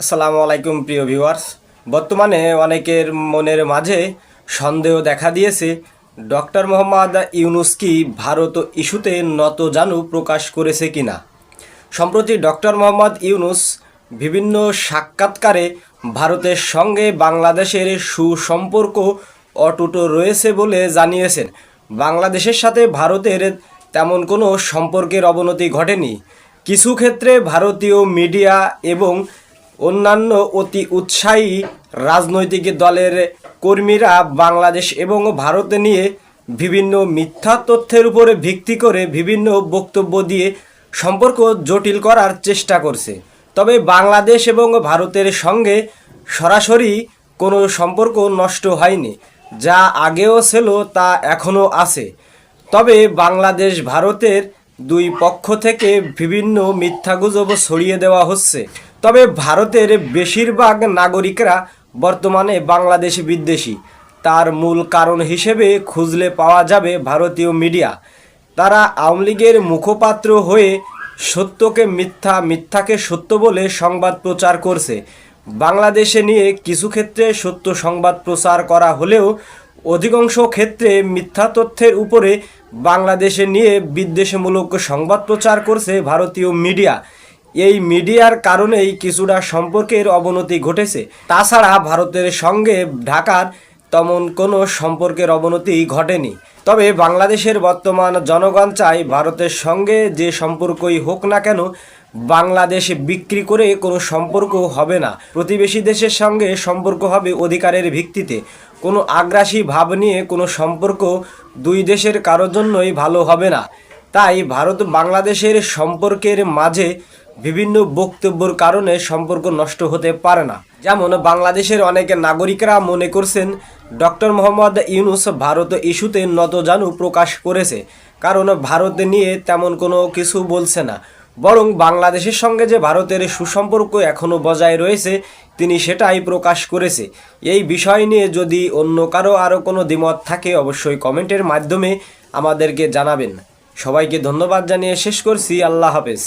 আসসালামু আলাইকুম প্রিয় ভিউয়ার্স। বর্তমানে অনেকের মনের মাঝে সন্দেহ দেখা দিয়েছে, ডক্টর মোহাম্মদ ইউনূস কি ভারত ইস্যুতে নতজানু প্রকাশ করেছে কিনা। সম্প্রতি ডক্টর মোহাম্মদ ইউনূস বিভিন্ন সাক্ষাৎকারে ভারতের সঙ্গে বাংলাদেশের সুসম্পর্ক অটুট রয়েছে বলে জানিয়েছেন। বাংলাদেশের সাথে ভারতের তেমন কোনো সম্পর্কের অবনতি ঘটেনি। কিছু ক্ষেত্রে ভারতীয় মিডিয়া এবং অন্যান্য অতি উৎসাহী রাজনৈতিক দলের কর্মীরা বাংলাদেশ এবং ভারত নিয়ে বিভিন্ন মিথ্যা তথ্যের উপরে ভিত্তি করে বিভিন্ন বক্তব্য দিয়ে সম্পর্ক জটিল করার চেষ্টা করছে। তবে বাংলাদেশ এবং ভারতের সঙ্গে সরাসরি কোনো সম্পর্ক নষ্ট হয়নি, যা আগেও ছিল তা এখনও আছে। তবে বাংলাদেশ ভারতের দুই পক্ষ থেকে বিভিন্ন মিথ্যা গুজব ছড়িয়ে দেওয়া হচ্ছে। তবে ভারতের বেশিরভাগ নাগরিকরা বর্তমানে বাংলাদেশ বিদ্বেষী। তার মূল কারণ হিসেবে খুঁজলে পাওয়া যাবে ভারতীয় মিডিয়া। তারা আওয়ামী লীগের মুখপাত্র হয়ে সত্যকে মিথ্যা, মিথ্যাকে সত্য বলে সংবাদ প্রচার করছে। বাংলাদেশে নিয়ে কিছু ক্ষেত্রে সত্য সংবাদ প্রচার করা হলেও অধিকাংশ ক্ষেত্রে মিথ্যা তথ্যের উপরে বাংলাদেশে নিয়ে বিদ্বেষমূলক সংবাদ প্রচার করছে ভারতীয় মিডিয়া। এই মিডিয়ার কারণেই কিছুটা সম্পর্কের অবনতি ঘটেছে। তাছাড়া ভারতের সঙ্গে ঢাকার তেমন কোনো সম্পর্কের অবনতি ঘটেনি। তবে বাংলাদেশের বর্তমান জনগণ চায় ভারতের সঙ্গে যে সম্পর্কই হোক না কেন, বাংলাদেশ বিক্রি করে কোনো সম্পর্ক হবে না। প্রতিবেশী দেশের সঙ্গে সম্পর্ক হবে অধিকারের ভিত্তিতে। কোনো আগ্রাসী ভাব নিয়ে কোনো সম্পর্ক দুই দেশের কারোর জন্যই ভালো হবে না। তাই ভারত বাংলাদেশের সম্পর্কের মাঝে বিভিন্ন বক্তব্যের কারণে সম্পর্ক নষ্ট হতে পারে না। যেমন বাংলাদেশের অনেক নাগরিকরা মনে করছেন ডক্টর মোহাম্মদ ইউনূস ভারত ইস্যুতে নতজানু প্রকাশ করেছে, কারণ ভারত নিয়ে তেমন কোনো কিছু বলছে না, বরং বাংলাদেশের সঙ্গে যে ভারতের সুসম্পর্ক এখনও বজায় রয়েছে তিনি সেটাই প্রকাশ করেছে। এই বিষয় নিয়ে যদি অন্য কারো আরও কোনো দ্বিমত থাকে অবশ্যই কমেন্টের মাধ্যমে আমাদেরকে জানাবেন। সবাইকে ধন্যবাদ জানিয়ে শেষ করছি। আল্লাহ হাফেজ।